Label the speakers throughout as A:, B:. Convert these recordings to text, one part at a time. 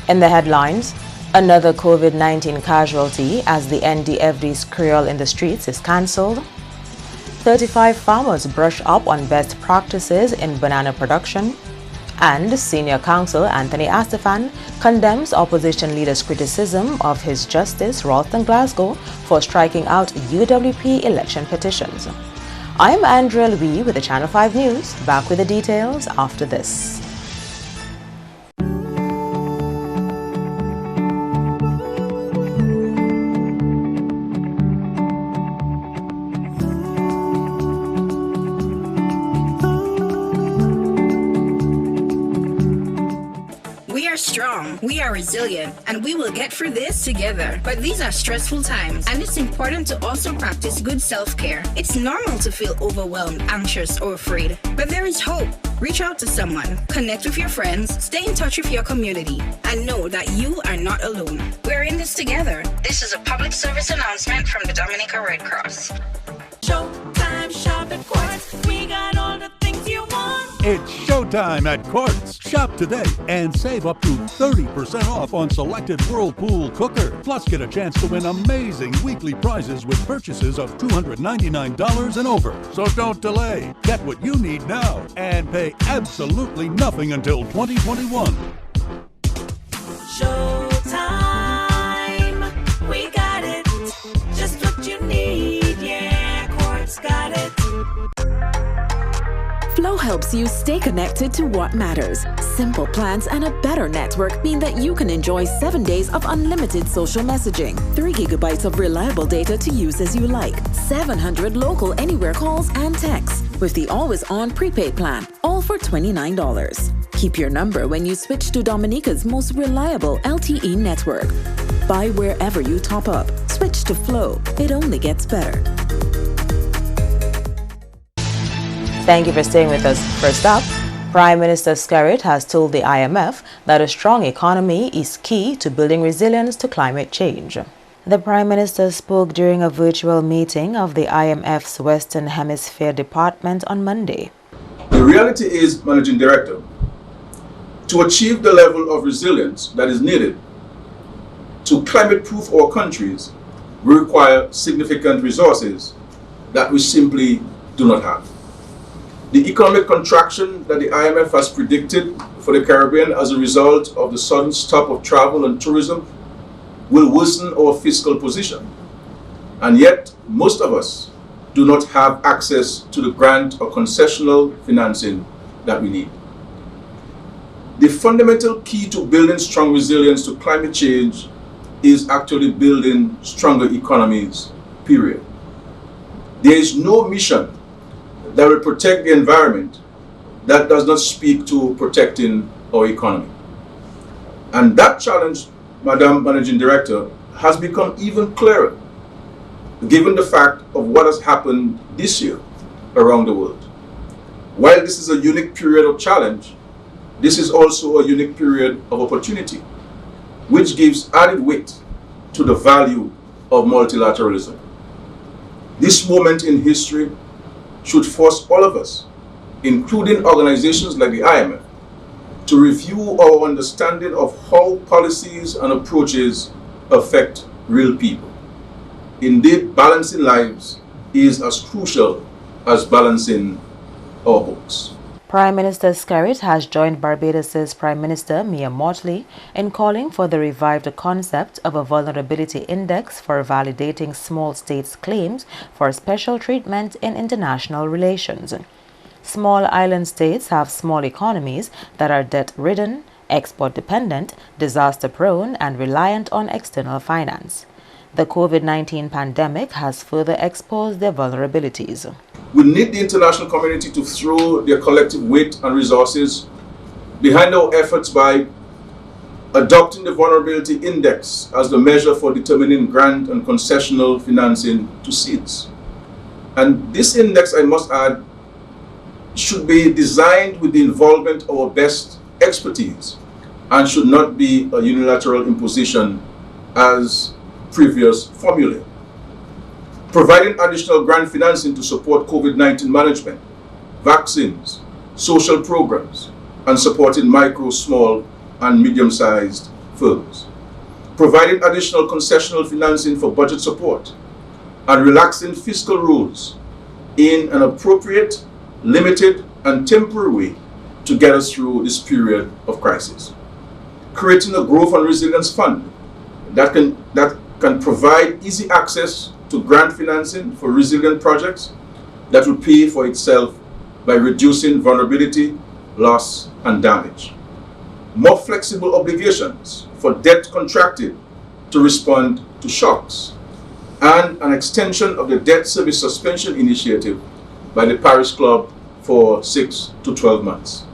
A: In the headlines, another COVID-19 casualty as the NDFD's Creole in the Streets is cancelled. 35 farmers brush up on best practices in banana production. And Senior Counsel Anthony Astafan condemns opposition leaders' criticism of his Justice Ralston Glasgow for striking out UWP election petitions. I'm Andrea Louis with the Channel 5 News. Back with the details after this.
B: We are strong, we are resilient, and we will get through this together. But these are stressful times, and it's important to also practice good self-care. It's normal to feel overwhelmed, anxious, or afraid, but there is hope. Reach out to someone, connect with your friends, stay in touch with your community, and know that you are not alone. We're in this together. This is a public service announcement from the Dominica Red Cross.
C: Showtime, shop at Quartz. We got all the things you want.
D: It's showtime at Quartz. Shop today and save up to 30% off on selected Whirlpool cooker. Plus, get a chance to win amazing weekly prizes with purchases of $299 and over. So don't delay. Get what you need now and pay absolutely nothing until 2021.
C: Showtime. We got it. Just what you need. Yeah, Quartz got it.
E: Flow helps you stay connected to what matters. Simple plans and a better network mean that you can enjoy 7 days of unlimited social messaging, 3 gigabytes of reliable data to use as you like, 700 local anywhere calls and texts with the always-on prepaid plan, all for $29. Keep your number when you switch to Dominica's most reliable LTE network. Buy wherever you top up. Switch to Flow. It only gets better.
A: Thank you for staying with us. First up, Prime Minister Skerritt has told the IMF that a strong economy is key to building resilience to climate change. The Prime Minister spoke during a virtual meeting of the IMF's Western Hemisphere Department on Monday.
F: The reality is, Managing Director, to achieve the level of resilience that is needed to climate-proof our countries, we require significant resources that we simply do not have. The economic contraction that the IMF has predicted for the Caribbean as a result of the sudden stop of travel and tourism will worsen our fiscal position. And yet, most of us do not have access to the grant or concessional financing that we need. The fundamental key to building strong resilience to climate change is actually building stronger economies, period. There is no mission that will protect the environment that does not speak to protecting our economy. And that challenge, Madam Managing Director, has become even clearer given the fact of what has happened this year around the world. While this is a unique period of challenge, this is also a unique period of opportunity, which gives added weight to the value of multilateralism. This moment in history should force all of us, including organizations like the IMF, to review our understanding of how policies and approaches affect real people. Indeed, balancing lives is as crucial as balancing our books.
A: Prime Minister Skerritt has joined Barbados's Prime Minister Mia Mottley in calling for the revived concept of a vulnerability index for validating small states' claims for special treatment in international relations. Small island states have small economies that are debt-ridden, export-dependent, disaster-prone, and reliant on external finance. The COVID-19 pandemic has further exposed their vulnerabilities.
F: We need the international community to throw their collective weight and resources behind our efforts by adopting the Vulnerability Index as the measure for determining grant and concessional financing to seeds. And this index, I must add, should be designed with the involvement of our best expertise and should not be a unilateral imposition as previous formulae. Providing additional grant financing to support COVID-19 management, vaccines, social programs, and supporting micro, small, and medium-sized firms, providing additional concessional financing for budget support, and relaxing fiscal rules in an appropriate, limited, and temporary way to get us through this period of crisis. Creating a growth and resilience fund that can provide easy access to grant financing for resilient projects that will pay for itself by reducing vulnerability, loss, and damage. More flexible obligations for debt contracted to respond to shocks, and an extension of the debt service suspension initiative by the Parish Club for 6 to 12 months.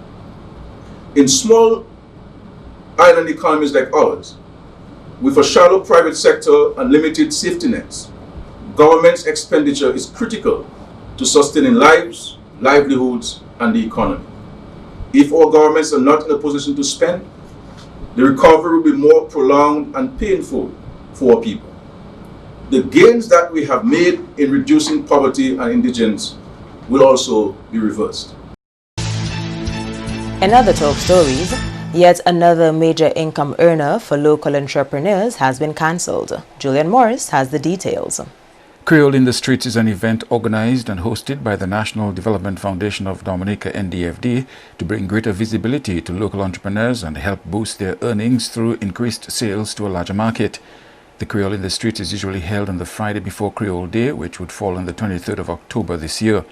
F: In small island economies like ours, with a shallow private sector and limited safety nets, government's expenditure is critical to sustaining lives, livelihoods, and the economy. If our governments are not in a position to spend, the recovery will be more prolonged and painful for our people. The gains that we have made in reducing poverty and indigence will also be reversed.
A: In other top stories, yet another major income earner for local entrepreneurs has been cancelled. Julian Morris has the details.
G: Creole in the Streets is an event organized and hosted by the National Development Foundation of Dominica NDFD to bring greater visibility to local entrepreneurs and help boost their earnings through increased sales to a larger market. The Creole in the Streets is usually held on the Friday before Creole Day, which would fall on the 23rd of October this year.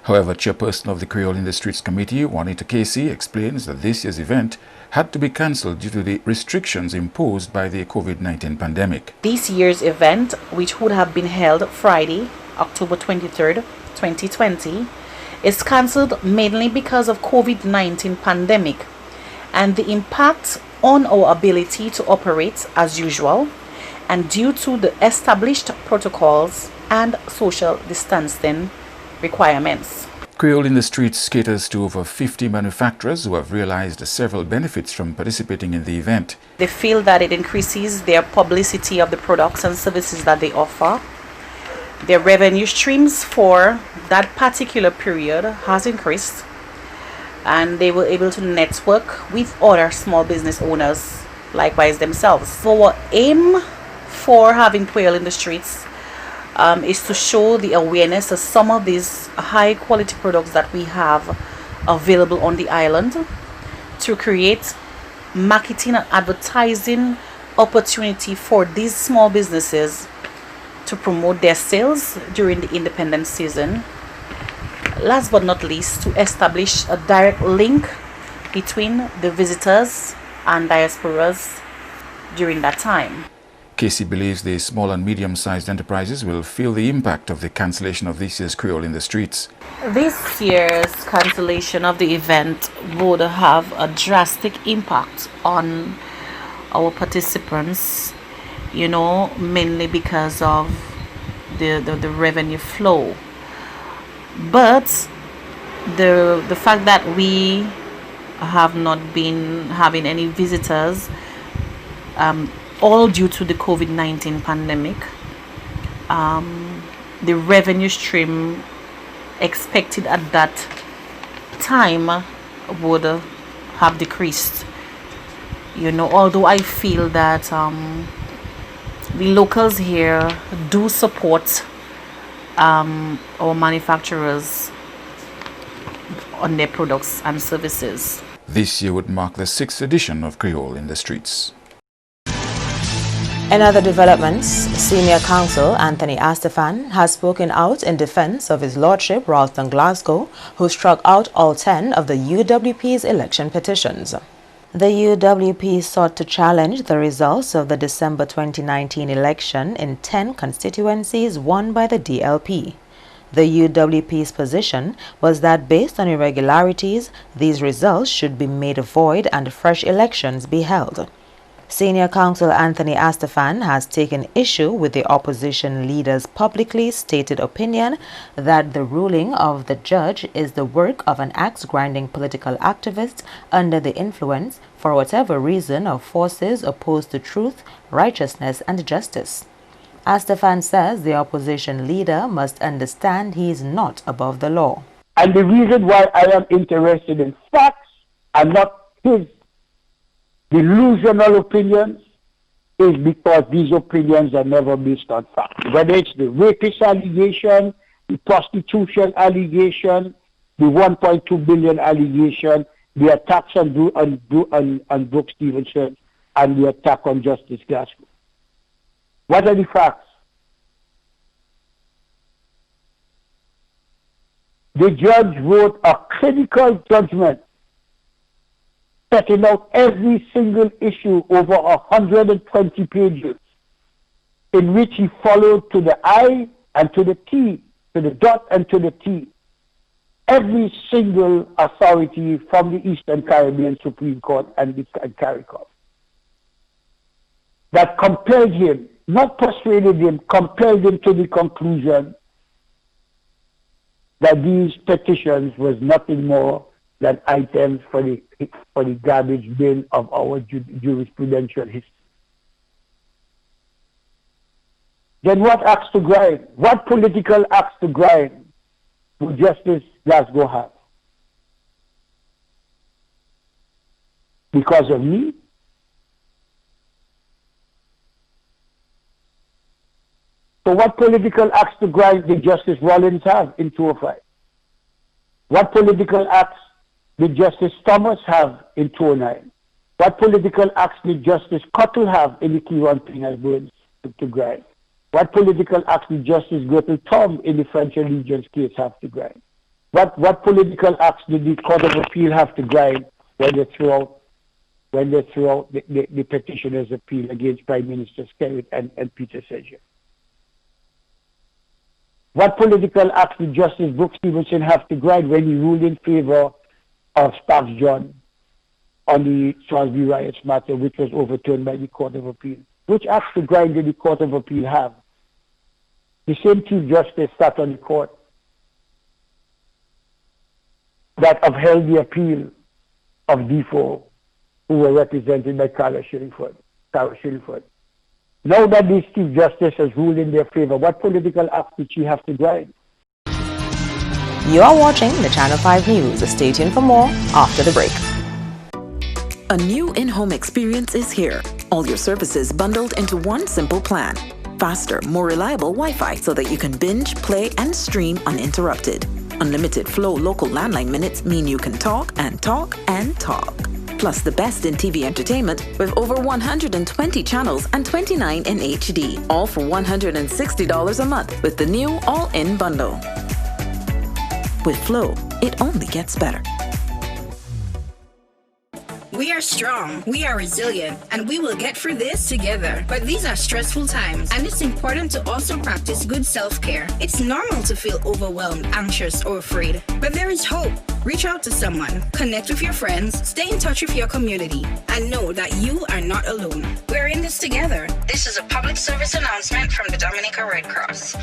G: However, chairperson of the Creole in the Streets Committee, Juanita Casey, explains that this year's event had to be cancelled due to the restrictions imposed by the COVID-19 pandemic.
H: This year's event, which would have been held Friday, October 23rd, 2020, is cancelled mainly because of COVID-19 pandemic and the impact on our ability to operate as usual, and due to the established protocols and social distancing requirements.
G: Creole in the Streets caters to over 50 manufacturers who have realized several benefits from participating in the event.
H: They feel that it increases their publicity of the products and services that they offer. Their revenue streams for that particular period has increased, and they were able to network with other small business owners likewise themselves. So our aim for having Creole in the Streets is to show the awareness of some of these high quality products that we have available on the island, to create marketing and advertising opportunity for these small businesses to promote their sales during the independent season. Last but not least, to establish a direct link between the visitors and diasporas during that time.
G: Casey believes the small and medium-sized enterprises will feel the impact of the cancellation of this year's Creole in the Streets.
H: This year's cancellation of the event would have a drastic impact on our participants, mainly because of the revenue flow. But the fact that we have not been having any visitors, all due to the COVID-19 pandemic, the revenue stream expected at that time would have decreased. Although I feel that the locals here do support our manufacturers on their products and services.
G: This year would mark the 6th edition of Creole in the Streets.
A: In other developments, Senior Counsel Anthony Astafan has spoken out in defense of his Lordship Ralston Glasgow, who struck out all 10 of the UWP's election petitions. The UWP sought to challenge the results of the December 2019 election in 10 constituencies won by the DLP. The UWP's position was that based on irregularities, these results should be made void and fresh elections be held. Senior Counsel Anthony Astafan has taken issue with the opposition leader's publicly stated opinion that the ruling of the judge is the work of an axe-grinding political activist under the influence, for whatever reason, of forces opposed to truth, righteousness, and justice. Astafan says the opposition leader must understand he is not above the law.
I: And the reason why I am interested in facts and not his delusional opinions is because these opinions are never based on fact. Whether it's the rapist allegation, the prostitution allegation, the 1.2 billion allegation, the attacks on Brooke Stevenson, and the attack on Justice Glasgow. What are the facts? The judge wrote a clinical judgment setting out every single issue over 120 pages, in which he followed to the I and to the T, to the dot and to the T, every single authority from the Eastern Caribbean Supreme Court and CARICOM that compelled him, not persuaded him, compelled him to the conclusion that these petitions was nothing more than items for the garbage bin of our jurisprudential history. Then what axe to grind? What political axe to grind would Justice Glasgow have? Because of me? So what political axe to grind did Justice Rollins have in 205? What political axe did Justice Thomas have in 209? What political axe did Justice Cottle have in the Kiron Penal Burns to grind? What political axe did Justice Gretel Tom in the French Allegiance case have to grind? What political axe did the Court of Appeal have to grind when they threw out the petitioner's appeal against Prime Minister Skerritt and Peter Sedgwick? What political axe did Justice Brooke Stevenson have to grind when he ruled in favor of Sparks John on the Swansea riots matter, which was overturned by the Court of Appeal? Which axe to grind did the Court of Appeal have? The same Chief Justice sat on the court that upheld the appeal of Defoe, who were represented by Cara Shillingford. Now that this Chief Justice has ruled in their favor, what political act did she have to grind?
A: You are watching the Channel 5 News. Stay tuned for more after the break.
E: A new in-home experience is here. All your services bundled into one simple plan. Faster, more reliable Wi-Fi so that you can binge, play, and stream uninterrupted. Unlimited flow local landline minutes mean you can talk and talk and talk. Plus the best in TV entertainment with over 120 channels and 29 in HD, all for $160 a month with the new all-in bundle. With Flow, it only gets better.
B: We are strong, we are resilient, and we will get through this together. But these are stressful times, and it's important to also practice good self-care. It's normal to feel overwhelmed, anxious, or afraid. But there is hope. Reach out to someone, connect with your friends, stay in touch with your community, and know that you are not alone. We're in this together. This is a public service announcement from the Dominica Red Cross.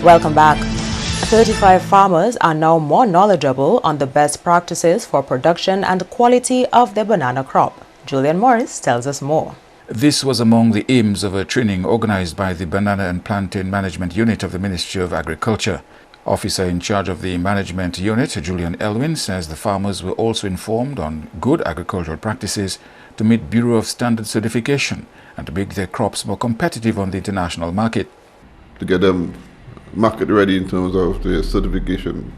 A: Welcome back. 35 farmers are now more knowledgeable on the best practices for production and quality of their banana crop. Julian Morris tells us more.
G: This was among the aims of a training organized by the Banana and Plantain Management Unit of the Ministry of Agriculture. Officer in charge of the management unit, Julian Elwin, says the farmers were also informed on good agricultural practices to meet Bureau of Standards certification and to make their crops more competitive on the international market.
J: To get them market ready in terms of the certification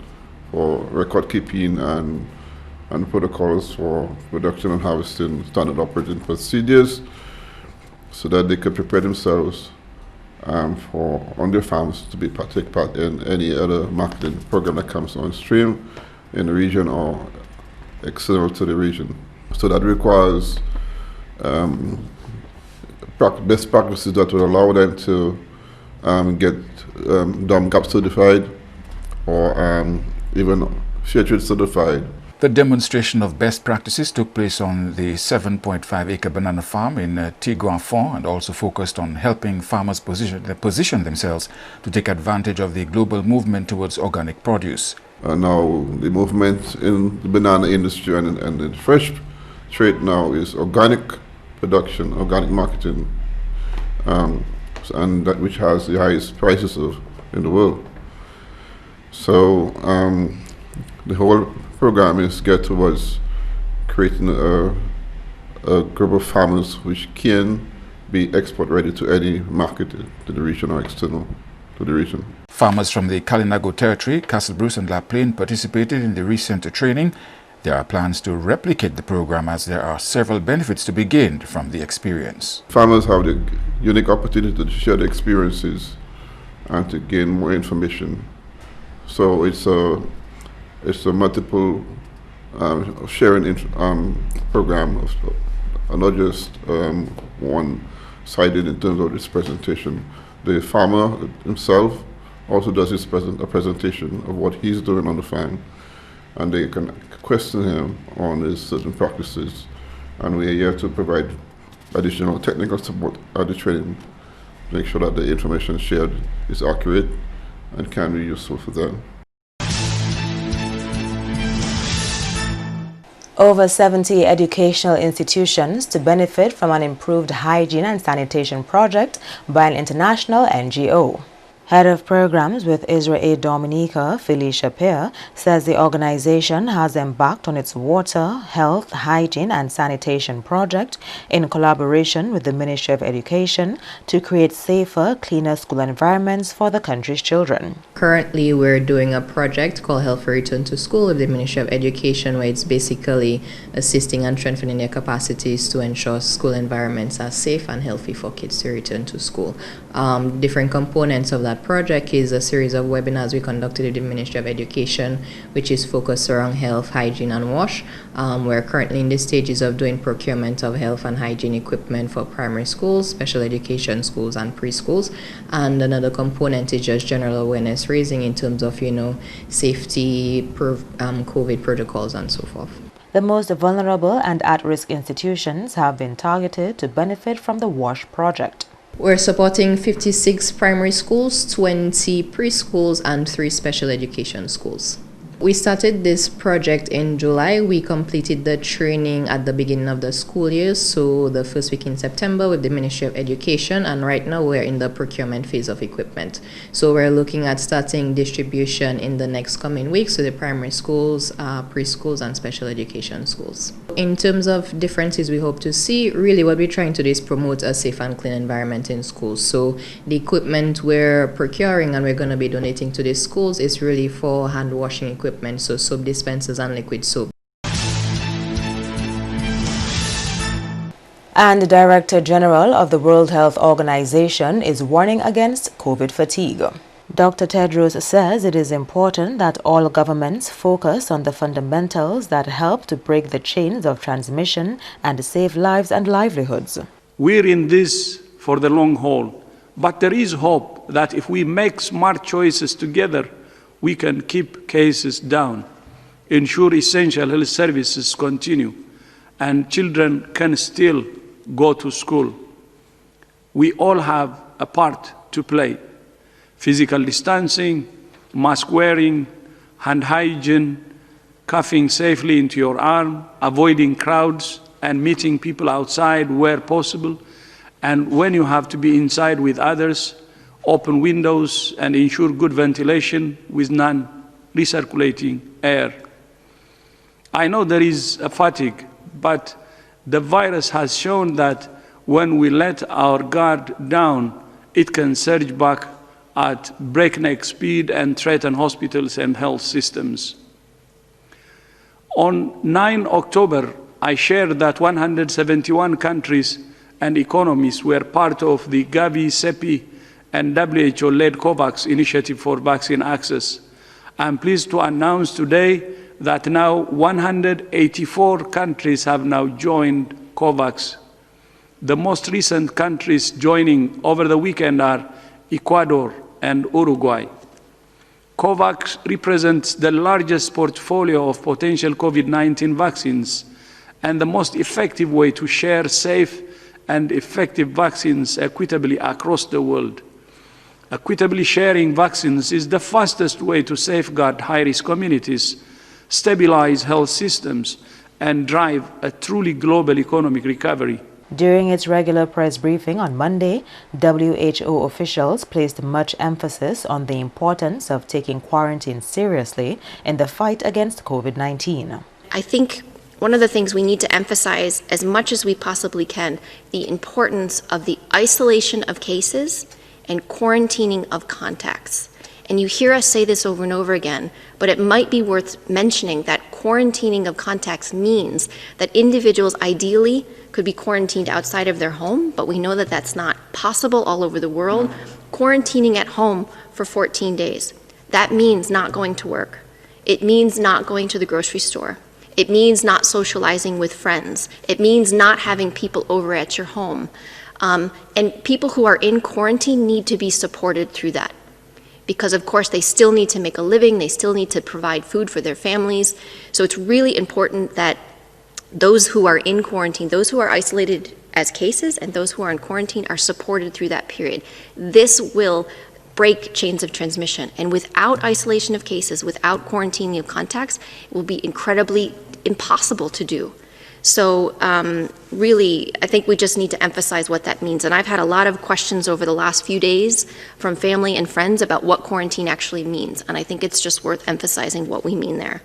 J: for record keeping and protocols for production and harvesting, standard operating procedures, so that they could prepare themselves on their farms to take part in any other marketing program that comes on stream in the region or external to the region. So that requires best practices that will allow them to get DOM-GAP certified or even Fair Trade certified.
G: The demonstration of best practices took place on the 7.5-acre banana farm in Tigouafon and also focused on helping farmers position themselves to take advantage of the global movement towards organic produce.
J: Now the movement in the banana industry and the fresh trade now is organic production, organic marketing, and that which has the highest prices in the world. So the whole program is geared towards creating a group of farmers which can be export ready to any market to the region or external to the region.
G: Farmers from the Kalinago territory, Castle Bruce and La Plaine participated in the recent training. There are plans to replicate the program as there are several benefits to be gained from the experience.
J: Farmers have the unique opportunity to share their experiences and to gain more information. So it's a multiple sharing program, not just one-sided in terms of this presentation. The farmer himself also does a presentation of what he's doing on the farm, and they can question him on his certain practices. And we are here to provide additional technical support at the training, make sure that the information shared is accurate and can be useful for them.
A: Over 70 educational institutions to benefit from an improved hygiene and sanitation project by an international NGO. Head of Programs with Israel Dominica, Felicia Peer, says the organization has embarked on its water, health, hygiene and sanitation project in collaboration with the Ministry of Education to create safer, cleaner school environments for the country's children.
K: Currently, we're doing a project called Health for Return to School with the Ministry of Education, where it's basically assisting and strengthening their capacities to ensure school environments are safe and healthy for kids to return to school. Different components of that project is a series of webinars we conducted with the Ministry of Education, which is focused around health, hygiene and wash. We're currently in the stages of doing procurement of health and hygiene equipment for primary schools, special education schools and preschools. And another component is just general awareness raising in terms of, safety, COVID protocols and so forth.
A: The most vulnerable and at-risk institutions have been targeted to benefit from the WASH project.
K: We're supporting 56 primary schools, 20 preschools, and 3 special education schools. We started this project in July. We completed the training at the beginning of the school year, so the first week in September with the Ministry of Education, and right now we're in the procurement phase of equipment. So we're looking at starting distribution in the next coming weeks to the primary schools, preschools, and special education schools. In terms of differences we hope to see, really what we're trying to do is promote a safe and clean environment in schools. So the equipment we're procuring and we're going to be donating to the schools is really for hand washing equipment, so soap dispensers and liquid soap.
A: And the Director General of the World Health Organization is warning against COVID fatigue. Dr. Tedros says it is important that all governments focus on the fundamentals that help to break the chains of transmission and save lives and livelihoods.
L: We're in this for the long haul, but there is hope that if we make smart choices together, we can keep cases down, ensure essential health services continue, and children can still go to school. We all have a part to play. Physical distancing, mask wearing, hand hygiene, coughing safely into your arm, avoiding crowds and meeting people outside where possible, and when you have to be inside with others, open windows and ensure good ventilation with non-recirculating air. I know there is a fatigue, but the virus has shown that when we let our guard down, it can surge back at breakneck speed and threaten hospitals and health systems. On 9 October, I shared that 171 countries and economies were part of the Gavi, CEPI, and WHO-led COVAX initiative for vaccine access. I'm pleased to announce today that now 184 countries have now joined COVAX. The most recent countries joining over the weekend are Ecuador and Uruguay. COVAX represents the largest portfolio of potential COVID-19 vaccines and the most effective way to share safe and effective vaccines equitably across the world. Equitably sharing vaccines is the fastest way to safeguard high-risk communities, stabilize health systems, and drive a truly global economic recovery.
A: During its regular press briefing on Monday, WHO officials placed much emphasis on the importance of taking quarantine seriously in the fight against COVID-19.
M: I think one of the things we need to emphasize as much as we possibly can, the importance of the isolation of cases and quarantining of contacts. And you hear us say this over and over again, but it might be worth mentioning that quarantining of contacts means that individuals ideally could be quarantined outside of their home, but we know that that's not possible all over the world. Quarantining at home for 14 days. That means not going to work. It means not going to the grocery store. It means not socializing with friends. It means not having people over at your home. And people who are in quarantine need to be supported through that. Because of course they still need to make a living, they still need to provide food for their families. So it's really important that those who are in quarantine, those who are isolated as cases and those who are in quarantine are supported through that period. This will break chains of transmission. And without isolation of cases, without quarantining of contacts, it will be incredibly impossible to do. So really, I think we just need to emphasize what that means. And I've had a lot of questions over the last few days from family and friends about what quarantine actually means. And I think it's just worth emphasizing what we mean there.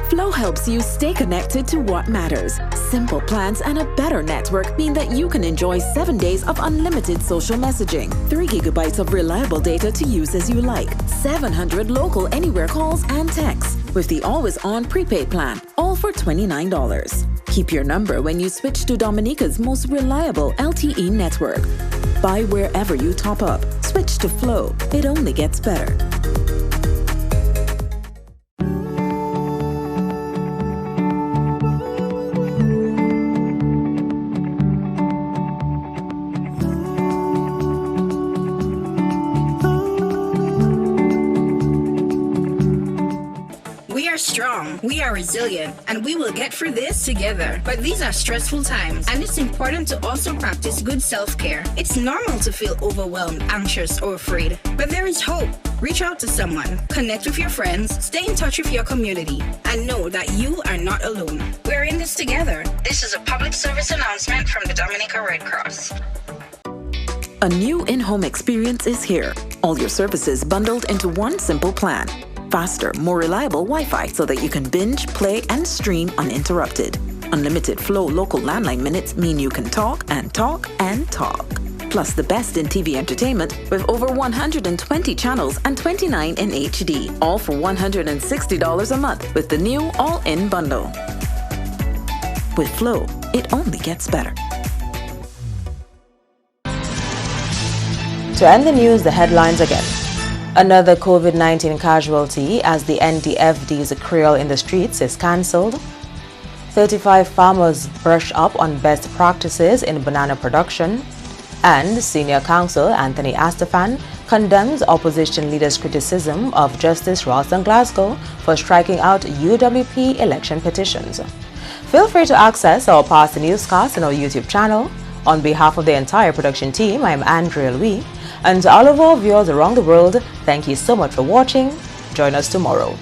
E: Flow helps you stay connected to what matters. Simple plans and a better network mean that you can enjoy 7 days of unlimited social messaging, 3 gigabytes of reliable data to use as you like, 700 local anywhere calls and texts with the always-on prepaid plan, all for $29. Keep your number when you switch to Dominica's most reliable LTE network. Buy wherever you top up. Switch to Flow. It only gets better.
B: We are strong, we are resilient, and we will get through this together. But these are stressful times, and it's important to also practice good self-care. It's normal to feel overwhelmed, anxious, or afraid, but there is hope. Reach out to someone, connect with your friends, stay in touch with your community, and know that you are not alone. We're in this together. This is a public service announcement from the Dominica Red Cross.
E: A new in-home experience is here. All your services bundled into one simple plan. Faster, more reliable Wi-Fi so that you can binge, play, and stream uninterrupted. Unlimited Flow local landline minutes mean you can talk and talk and talk. Plus the best in TV entertainment with over 120 channels and 29 in HD, all for $160 a month with the new all-in bundle. With Flow, it only gets better.
A: To end the news, the headlines again. Another COVID-19 casualty as the NDFD's Creole in the Streets is cancelled. 35 farmers brush up on best practices in banana production. And Senior Counsel Anthony Astafan condemns opposition leaders' criticism of Justice Ralston Glasgow for striking out UWP election petitions. Feel free to access our past newscasts on our YouTube channel. On behalf of the entire production team, I'm Andrea Louis. And to all of our viewers around the world, thank you so much for watching. Join us tomorrow.